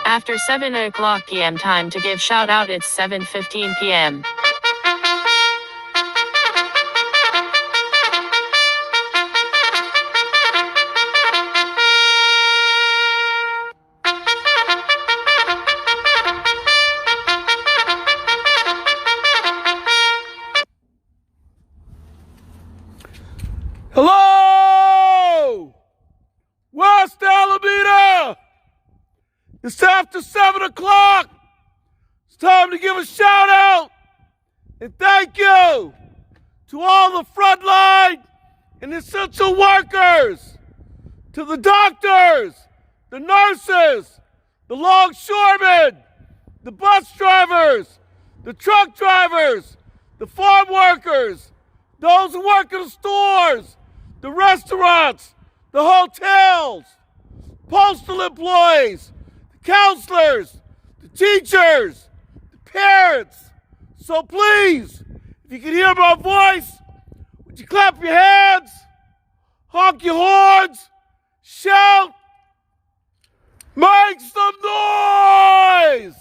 After 7 o'clock p.m. time to give shout out, it's 7:15 p.m. Hello! West Alameda! It's after 7 o'clock. It's time to give a shout out and thank you to all the frontline and essential workers, to the doctors, the nurses, the longshoremen, the bus drivers, the truck drivers, the farm workers, those who work in the stores, the restaurants, the hotels, postal employees, the counselors, the teachers, the parents. So please, if you can hear my voice, would you clap your hands, honk your horns, shout, make some noise!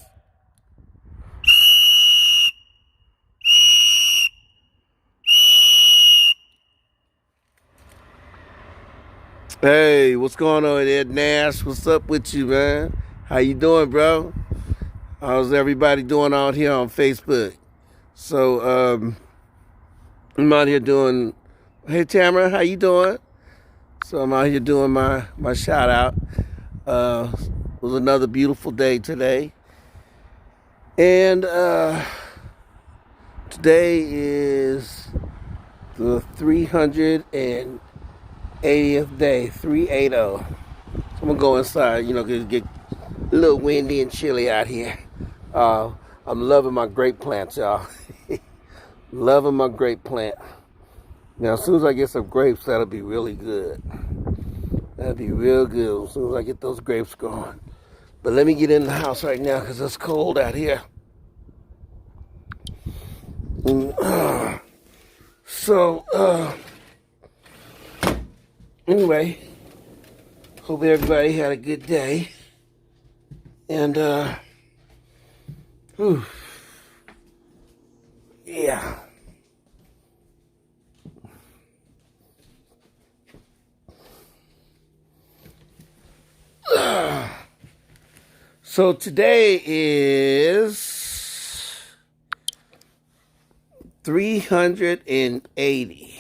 Hey, what's going on, Ed Nash? What's up with you, man? How you doing, bro? How's everybody doing out here on Facebook? So, I'm out here doing, hey, Tamara, how you doing? So I'm out here doing my shout out. It was another beautiful day today. And today is the 380th day, 380. So I'm gonna go inside, get a little windy and chilly out here. I'm loving my grape plants, y'all. Loving my grape plant. Now, as soon as I get some grapes, that'll be really good. That'll be real good as soon as I get those grapes going. But let me get in the house right now because it's cold out here. Anyway, hope everybody had a good day. And, yeah. So today is 380.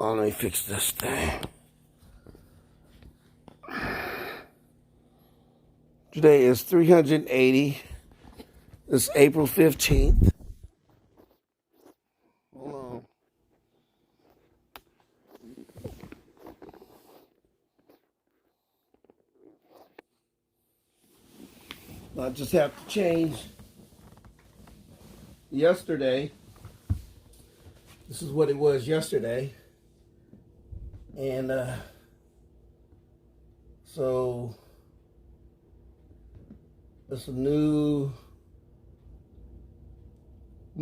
Oh, let me fix this thing. Today is 380. It's April 15th. Hold on. I just have to change yesterday. This is what it was yesterday. And so it's a new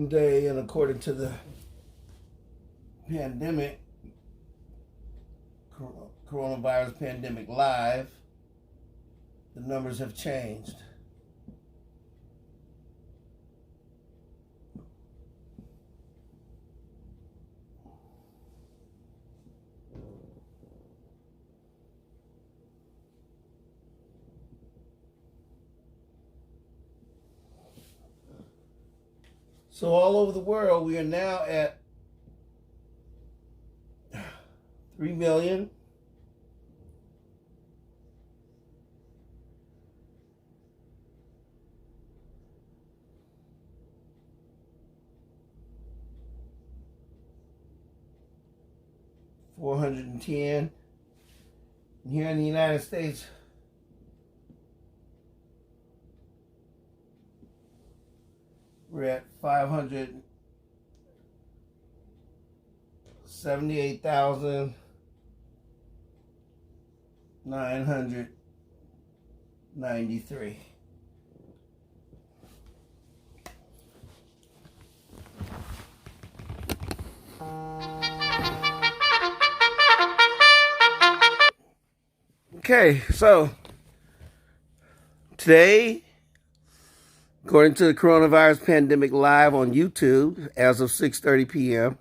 day, and according to the pandemic, coronavirus pandemic live, the numbers have changed. So all over the world, we are now at 3,000,000 410. And here in the United States, we're at 578,993. Okay, so Today, according to the Coronavirus Pandemic Live on YouTube, as of 6:30 p.m.,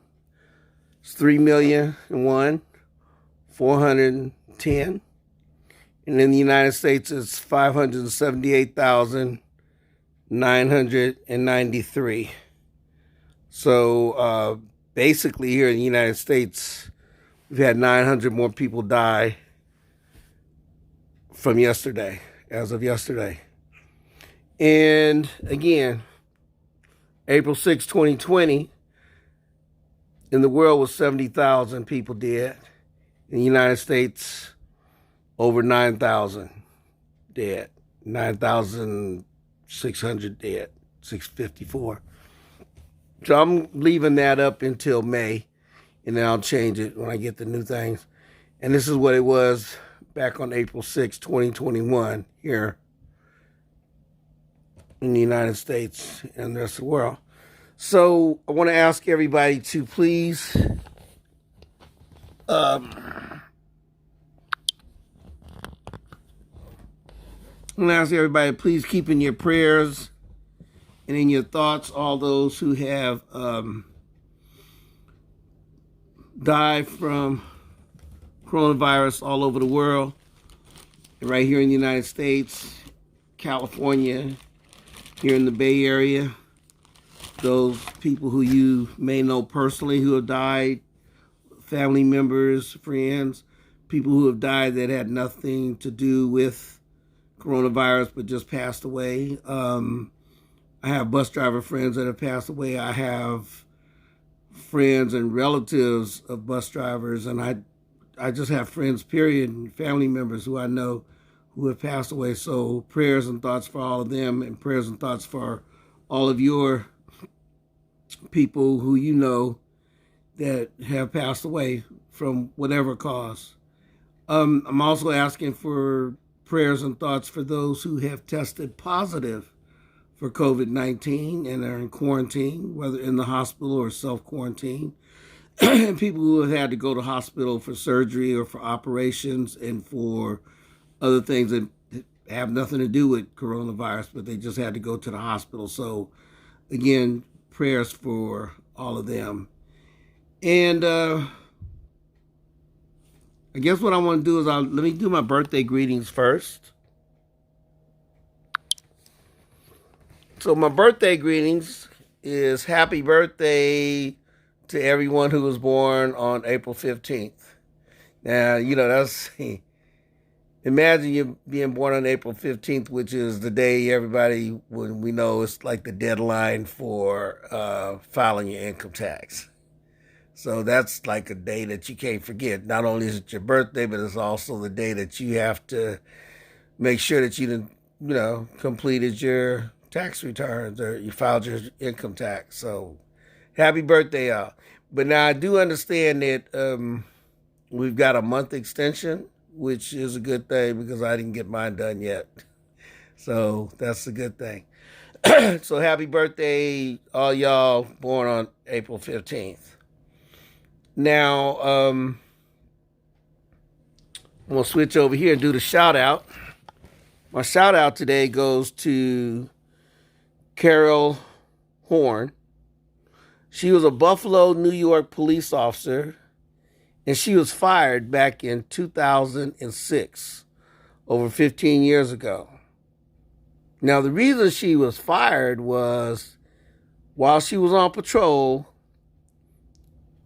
it's 3,001,410. And in the United States, it's 578,993. So basically, here in the United States, we've had 900 more people die from yesterday, as of yesterday. And again, April 6, 2020, in the world was 70,000 people dead. In the United States, over 9,000 dead. 9,600 dead, 654. So I'm leaving that up until May, and then I'll change it when I get the new things. And this is what it was back on April 6, 2021, here in the United States and the rest of the world. So I want to ask everybody to please I'm going to ask everybody to please keep in your prayers and in your thoughts all those who have died from coronavirus all over the world. And right here in the United States, California, here in the Bay Area, those people who you may know personally who have died, family members, friends, people who have died that had nothing to do with coronavirus but just passed away. I have bus driver friends that have passed away. I have friends and relatives of bus drivers, and I just have friends, period, and family members who I know who have passed away. So prayers and thoughts for all of them, and prayers and thoughts for all of your people who you know that have passed away from whatever cause. I'm also asking for prayers and thoughts for those who have tested positive for COVID-19 and are in quarantine, whether in the hospital or self-quarantine, and people who have had to go to hospital for surgery or for operations and for other things that have nothing to do with coronavirus, but they just had to go to the hospital. So again, prayers for all of them. And I guess what I want to do is let me do my birthday greetings first. So my birthday greetings is happy birthday to everyone who was born on April 15th. Now, that's, imagine you being born on April 15th, which is the day when we know it's like the deadline for filing your income tax. So that's like a day that you can't forget. Not only is it your birthday, but it's also the day that you have to make sure that you completed your tax returns or you filed your income tax. So happy birthday, y'all. But now I do understand that we've got a month extension, which is a good thing because I didn't get mine done yet. So that's a good thing. So happy birthday, all y'all born on April 15th. Now, I'm going to switch over here and do the shout out. My shout out today goes to Carol Horn. She was a Buffalo, New York police officer, and she was fired back in 2006, over 15 years ago. Now, the reason she was fired was while she was on patrol,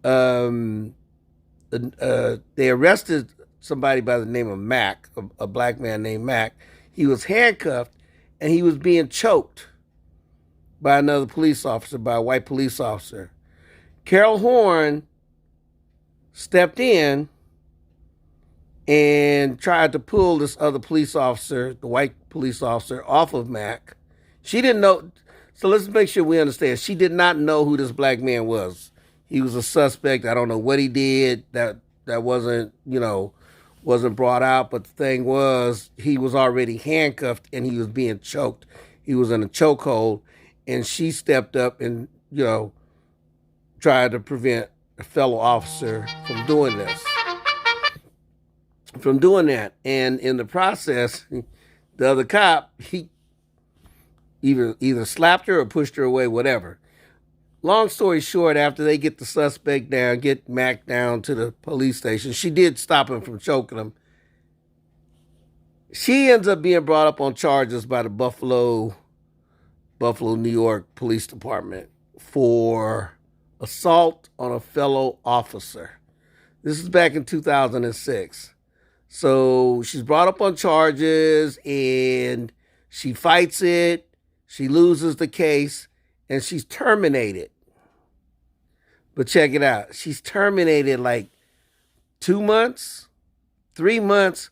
they arrested somebody by the name of Mac, a black man named Mac. He was handcuffed and he was being choked by another police officer, by a white police officer. Carol Horn stepped in and tried to pull this other police officer, the white police officer, off of Mac. She didn't know. So let's make sure we understand. She did not know who this black man was. He was a suspect. I don't know what he did. That wasn't, wasn't brought out. But the thing was, he was already handcuffed and he was being choked. He was in a chokehold, and she stepped up and, tried to prevent a fellow officer from doing this. From doing that. And in the process, The other cop, he either slapped her or pushed her away, whatever. Long story short, after they get the suspect down, get Mac down to the police station, she did stop him from choking him. She ends up being brought up on charges by the Buffalo, New York Police Department for assault on a fellow officer. This is back in 2006. So she's brought up on charges and she fights it. She loses the case and she's terminated. But check it out. She's terminated like 2 months, 3 months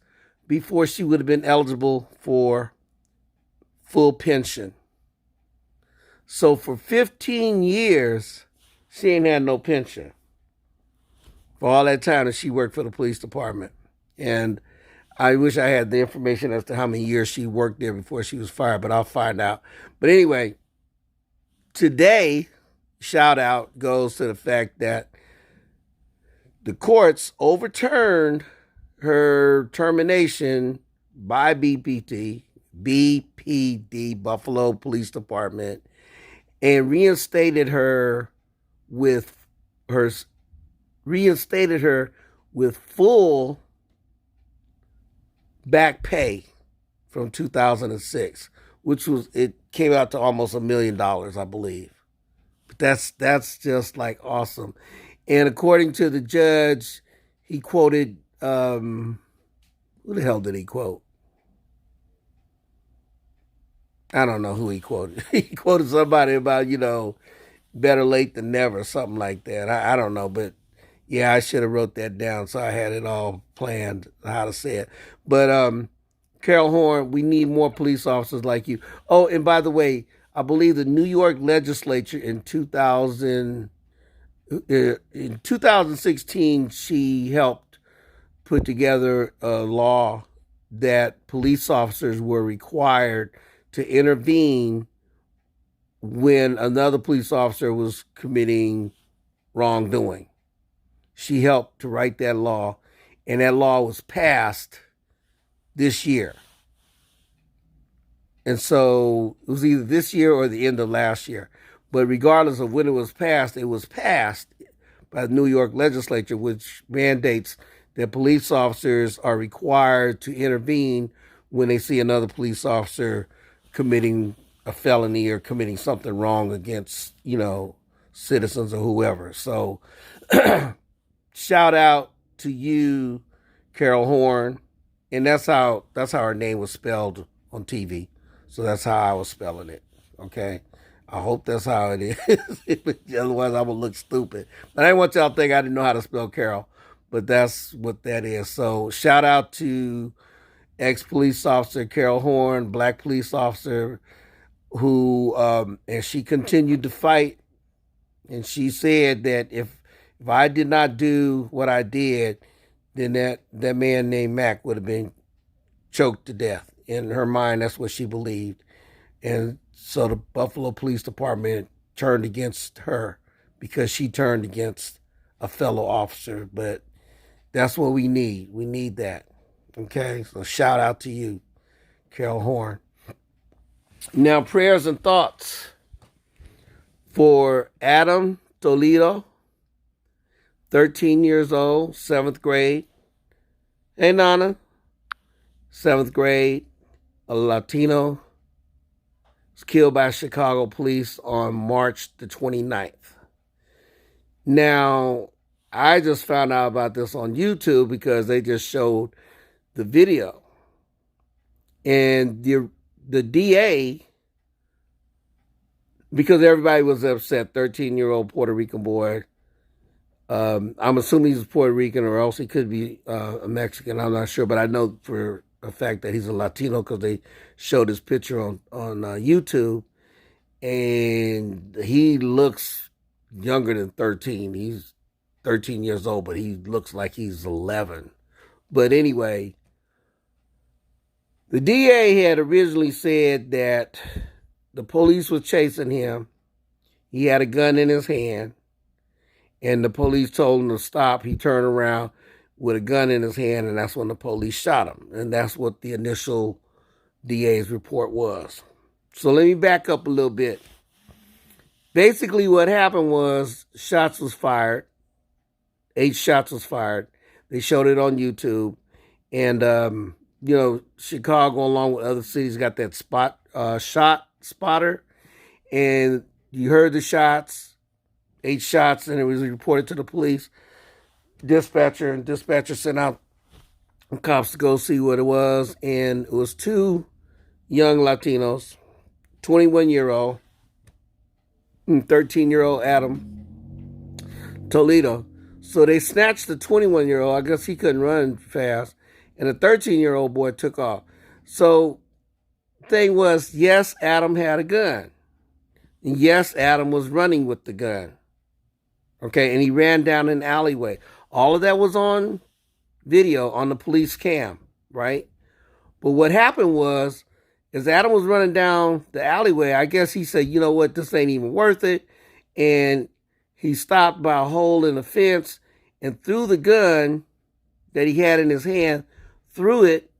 before she would have been eligible for full pension. So for 15 years, she ain't had no pension for all that time that she worked for the police department. And I wish I had the information as to how many years she worked there before she was fired, but I'll find out. But anyway, today, shout out goes to the fact that the courts overturned her termination by BPD, Buffalo Police Department, and reinstated her with full back pay from 2006, which was, it came out to almost $1 million, I believe. But that's just like awesome. And according to the judge, he quoted, who the hell did he quote? I don't know who he quoted. He quoted somebody about, better late than never, something like that. I don't know, but yeah, I should have wrote that down so I had it all planned how to say it. But Carol Horn, we need more police officers like you. Oh, and by the way, I believe the New York legislature in 2016, she helped put together a law that police officers were required to intervene when another police officer was committing wrongdoing. She helped to write that law, and that law was passed this year. And so it was either this year or the end of last year. But regardless of when it was passed by the New York legislature, which mandates that police officers are required to intervene when they see another police officer committing a felony or committing something wrong against, citizens or whoever. So shout out to you, Carol Horn. And that's how her name was spelled on TV. So that's how I was spelling it. Okay. I hope that's how it is. Otherwise, I would look stupid. But I didn't want y'all to think I didn't know how to spell Carol. But that's what that is. So shout out to ex-police officer Carol Horn, black police officer, who, and she continued to fight. And she said that if I did not do what I did, then that man named Mac would have been choked to death. In her mind, that's what she believed. And so the Buffalo Police Department turned against her because she turned against a fellow officer. But that's what we need. We need that. Okay? So shout out to you, Carol Horn. Now, prayers and thoughts for Adam Toledo, 13 years old, 7th grade. Hey, Nana. 7th grade, a Latino, was killed by Chicago police on March the 29th. Now, I just found out about this on YouTube because they just showed the video. And the DA, because everybody was upset, 13-year-old Puerto Rican boy, I'm assuming he's Puerto Rican or else he could be a Mexican. I'm not sure, but I know for a fact that he's a Latino because they showed his picture on YouTube, and he looks younger than 13. He's 13 years old, but he looks like he's 11. But anyway, the DA had originally said that the police was chasing him. He had a gun in his hand, and the police told him to stop. He turned around with a gun in his hand, and that's when the police shot him. And that's what the initial DA's report was. So let me back up a little bit. Basically, what happened was shots was fired. 8 shots was fired. They showed it on YouTube, and Chicago, along with other cities, got that shot spotter, and you heard the shots, 8 shots, and it was reported to the police dispatcher, and dispatcher sent out cops to go see what it was, and it was 2 young Latinos, 21-year-old, and 13-year-old Adam Toledo. So they snatched the 21-year-old. I guess he couldn't run fast, and the 13-year-old boy took off. So thing was, yes, Adam had a gun. And yes, Adam was running with the gun. Okay, and he ran down an alleyway. All of that was on video on the police cam, right? But what happened was, as Adam was running down the alleyway, I guess he said, you know what, this ain't even worth it. And he stopped by a hole in the fence and threw the gun that he had in his hand, threw it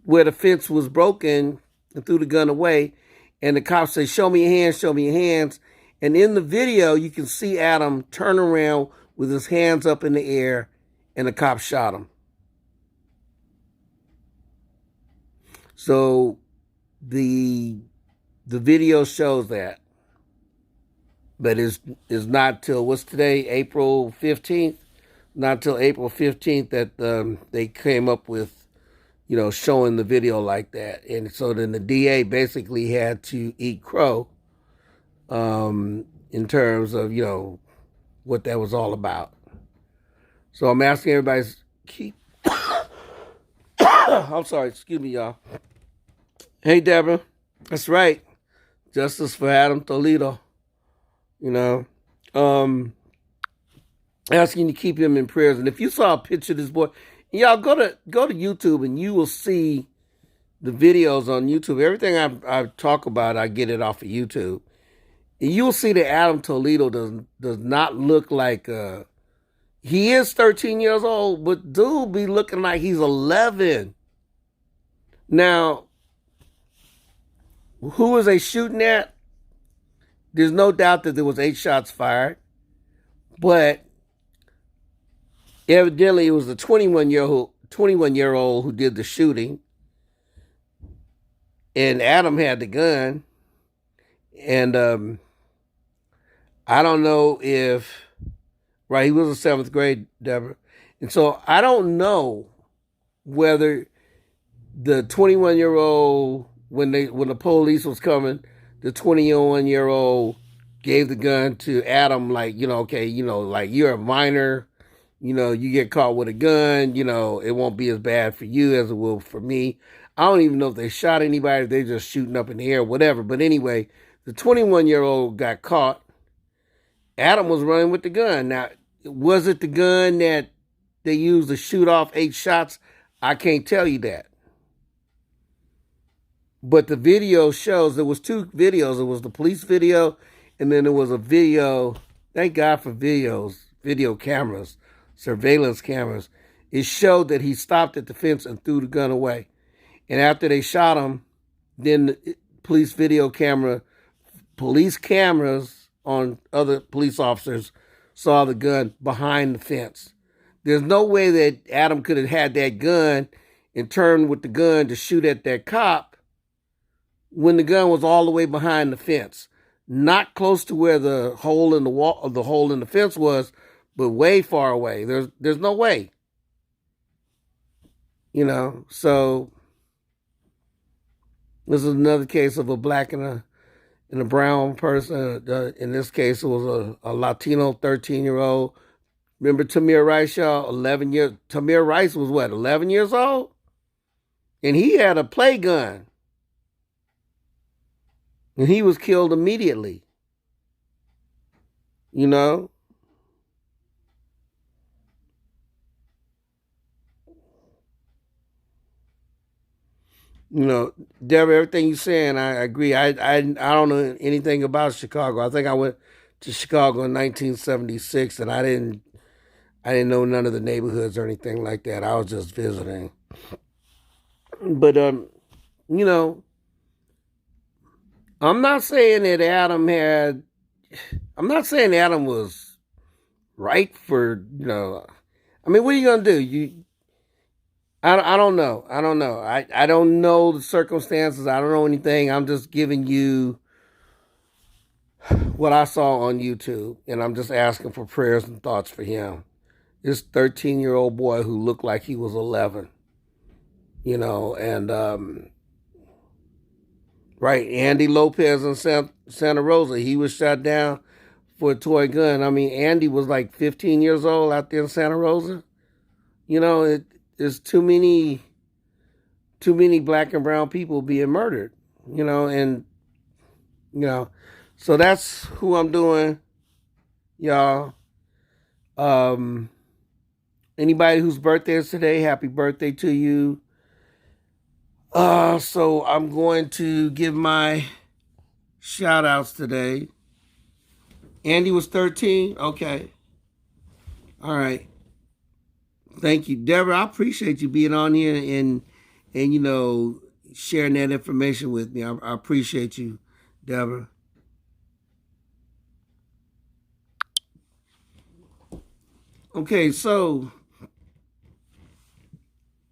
where the fence was broken and threw the gun away. And the cops said, show me your hands, show me your hands. And in the video, you can see Adam turn around with his hands up in the air, and the cop shot him. So the video shows that. But it's not till, what's today, April 15th? Not till April 15th that they came up with, showing the video like that. And so then the DA basically had to eat crow in terms of, what that was all about. So I'm asking everybody to keep... I'm sorry, excuse me, y'all. Hey, Deborah. That's right. Justice for Adam Toledo. Asking you to keep him in prayers. And if you saw a picture of this boy, y'all go to YouTube and you will see the videos on YouTube. Everything I talk about, I get it off of YouTube. And you'll see that Adam Toledo does not look like he is 13 years old, but dude be looking like he's 11. Now, who was they shooting at? There's no doubt that there was 8 shots fired, but evidently it was the 21-year-old who did the shooting, and Adam had the gun, and I don't know if, right, he was in 7th grade, Deborah, and so I don't know whether the 21-year-old, when the police was coming, the 21-year-old gave the gun to Adam, like, okay, like, you're a minor, you get caught with a gun, it won't be as bad for you as it will for me. I don't even know if they shot anybody, if they're just shooting up in the air, whatever. But anyway, the 21-year-old got caught. Adam was running with the gun. Now, was it the gun that they used to shoot off 8 shots? I can't tell you that. But the video shows, there was 2 videos. It was the police video, and then there was a video, thank God for videos, video cameras, surveillance cameras. It showed that he stopped at the fence and threw the gun away. And after they shot him, then the police cameras on other police officers saw the gun behind the fence. There's no way that Adam could have had that gun and turned with the gun to shoot at that cop when the gun was all the way behind the fence, not close to where the hole in the wall, the hole in the fence was, but way far away. There's no way, So this is another case of a black and a brown person. In this case, it was a Latino 13-year-old. Remember Tamir Rice, y'all? 11 years. Tamir Rice was what, 11 years old, and he had a play gun. And he was killed immediately. Deborah, everything you're saying, I agree. I don't know anything about Chicago. I think I went to Chicago in 1976, and I didn't know none of the neighborhoods or anything like that. I was just visiting. But you know, I'm not saying that Adam had. I'm not saying Adam was right for I mean, what are you gonna do? I don't know. I don't know. I don't know the circumstances. I don't know anything. I'm just giving you what I saw on YouTube, and I'm just asking for prayers and thoughts for him. This 13-year-old boy who looked like he was 11, and right, Andy Lopez in Santa Rosa, he was shot down for a toy gun. I mean, Andy was like 15 years old out there in Santa Rosa. There's too many black and brown people being murdered. And you know, so that's who I'm doing, y'all. Um, Anybody whose birthday is today, happy birthday to you. So I'm going to give my shout outs today. Andy was 13. Okay. All right. Thank you, Deborah. I appreciate you being on here and sharing that information with me. I appreciate you, Deborah. Okay, so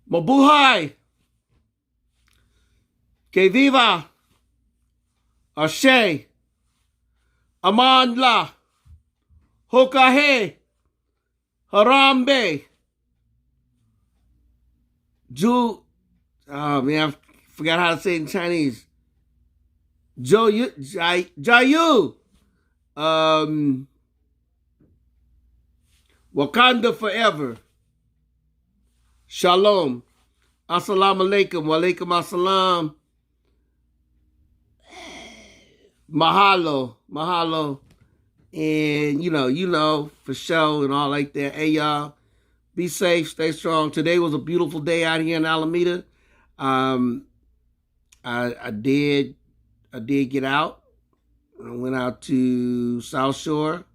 Mabuhay, que viva, Ashe, Amandla, Hokahe, Harambe, Ju. Oh man, I forgot how to say it in Chinese. Jayu, Wakanda forever. Shalom. Assalamu alaikum. Wa alaikum assalam. Mahalo. Mahalo. And for sure and all like that. Hey y'all, be safe, stay strong. Today was a beautiful day out here in Alameda. I did get out. I went out to South Shore.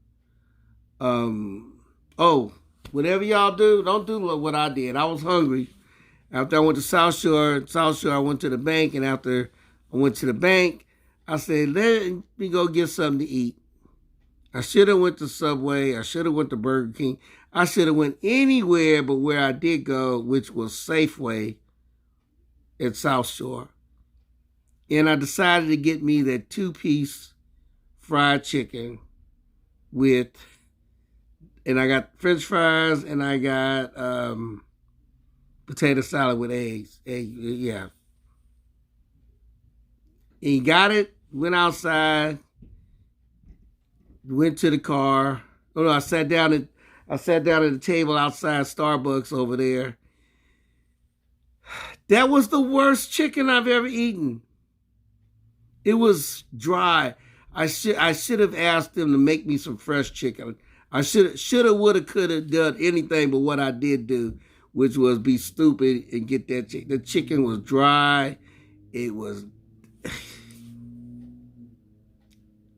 Whatever y'all do, don't do what I did. I was hungry. After I went to South Shore, I went to the bank, and after I went to the bank, I said, let me go get something to eat. I should have went to Subway. I should have went to Burger King. I should have went anywhere but where I did go, which was Safeway at South Shore. And I decided to get me that 2-piece fried chicken and I got French fries and I got potato salad with eggs. Yeah. And he got it, went outside, went to the car. Oh no, I sat down at the table outside Starbucks over there. That was the worst chicken I've ever eaten. It was dry. I should have asked them to make me some fresh chicken. I should have, would have, could have done anything but what I did do, which was be stupid and get that chicken. The chicken was dry. It was.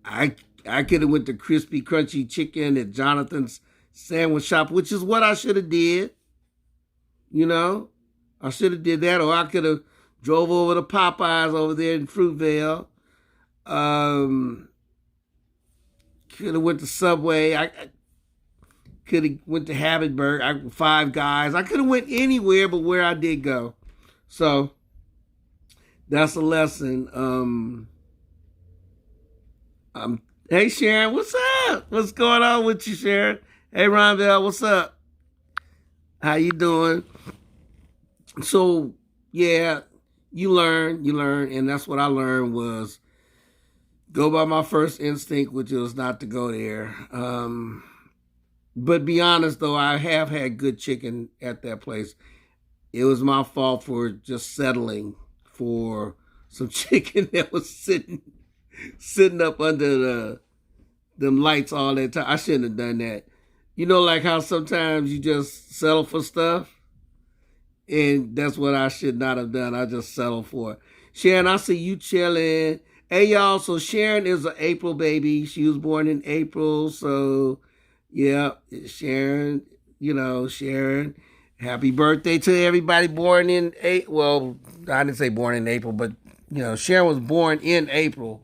I could have went to crispy, crunchy chicken at Jonathan's sandwich shop, which is what I should have did. I should have did that, or I could have drove over to Popeyes over there in Fruitvale. Could have went to Subway. I could have went to Habitburg. Five Guys. I could have went anywhere but where I did go. So that's a lesson. Hey Sharon, what's up? What's going on with you, Sharon? Hey Ronville, what's up? How you doing? So yeah, you learn, and that's what I learned was go by my first instinct, which was not to go there. But be honest though, I have had good chicken at that place. It was my fault for just settling for some chicken that was sitting up under them lights all that time. I shouldn't have done that. Like how sometimes you just settle for stuff? And that's what I should not have done. I just settled for it. Sharon, I see you chilling. Hey, y'all. So Sharon is an April baby. She was born in April. So, yeah, Sharon, Sharon Happy birthday to everybody born in April. Well, I didn't say born in April, but Sharon was born in April.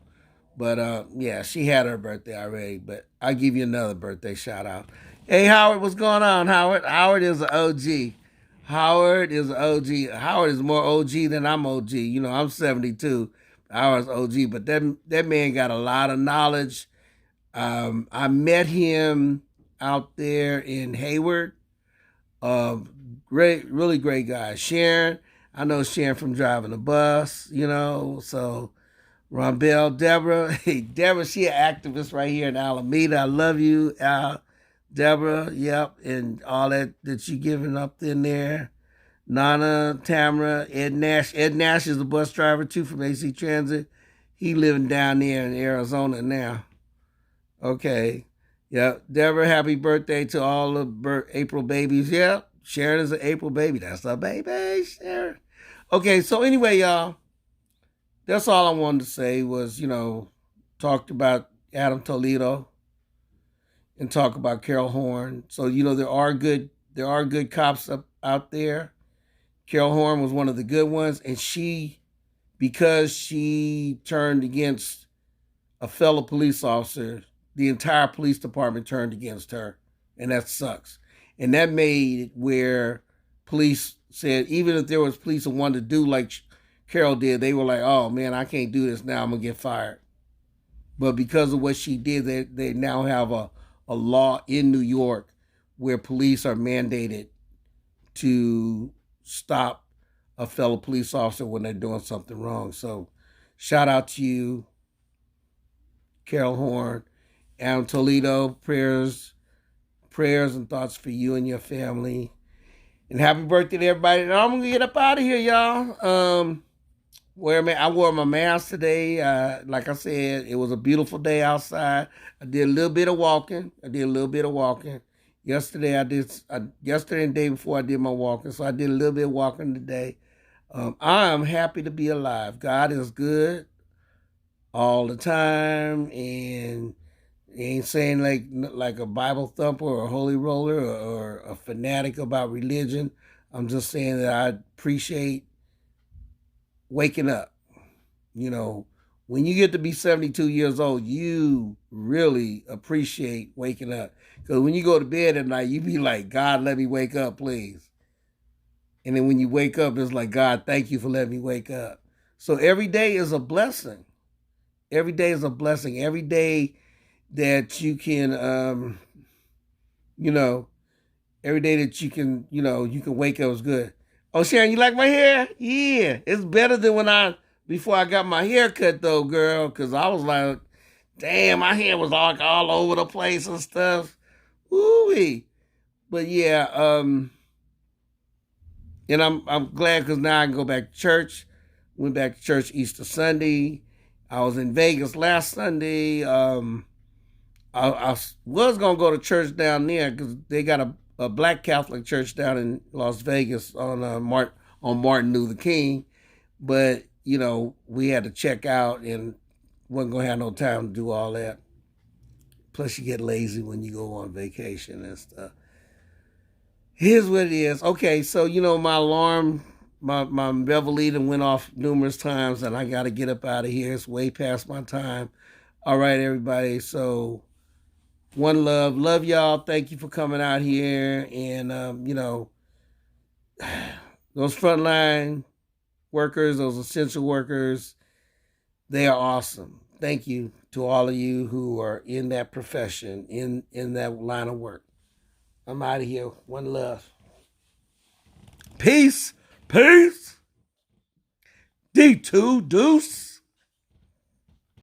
But yeah, she had her birthday already. But I'll give you another birthday shout out. Hey Howard, what's going on, Howard? Howard is an OG. Howard is an OG. Howard is more OG than I'm OG. I'm 72. Howard's OG, but that man got a lot of knowledge. I met him out there in Hayward. Great, really great guy. Sharon, I know Sharon from driving the bus, so Ron Bell, Deborah. Hey, Deborah, she an activist right here in Alameda. I love you, Deborah. Yep, and all that you giving up in there. Nana, Tamara, Ed Nash. Ed Nash is a bus driver too from AC Transit. He living down there in Arizona now. Okay. Yep. Deborah, happy birthday to all the April babies. Yep. Sharon is an April baby. That's a baby, Sharon. Okay, so anyway, y'all, that's all I wanted to say was, talked about Adam Toledo and talk about Carol Horn. So, there are good cops out there. Carol Horn was one of the good ones, and because she turned against a fellow police officer, the entire police department turned against her, and that sucks. And that made it where police said, even if there was police who wanted to do like Carol did, they were like, oh man, I can't do this now, I'm going to get fired. But because of what she did, they now have a law in New York where police are mandated to stop a fellow police officer when they're doing something wrong. So shout out to you, Carol Horn. Adam Toledo, prayers and thoughts for you and your family. And happy birthday to everybody. And I'm going to get up out of here, y'all. I wore my mask today. Like I said, it was a beautiful day outside. I did a little bit of walking. Yesterday yesterday and the day before I did my walking. So I did a little bit of walking today. I am happy to be alive. God is good all the time, and ain't saying like a Bible thumper or a holy roller or a fanatic about religion. I'm just saying that I appreciate waking up. When you get to be 72 years old, you really appreciate waking up. Because when you go to bed at night, you be like, God, let me wake up, please. And then when you wake up, it's like, God, thank you for letting me wake up. So every day is a blessing. Every day is a blessing. Every day that you can, every day that you can, you can wake up is good. Oh, Sharon, you like my hair? Yeah, it's better than before I got my hair cut though, girl, because I was like, damn, my hair was all over the place and stuff. Ooh-wee. But yeah, and I'm glad because now I can go back to church. Went back to church Easter Sunday. I was in Vegas last Sunday. I was going to go to church down there because they got a black Catholic church down in Las Vegas on Martin Luther King. But, we had to check out and wasn't going to have no time to do all that. Plus, you get lazy when you go on vacation and stuff. Here's what it is. Okay, so, my alarm, my reveille went off numerous times, and I got to get up out of here. It's way past my time. All right, everybody. So, one love. Love y'all. Thank you for coming out here. And, those frontline workers, those essential workers, they are awesome. Thank you to all of you who are in that profession, in that line of work. I'm out of here. One love. Peace. Peace. D2 Deuce.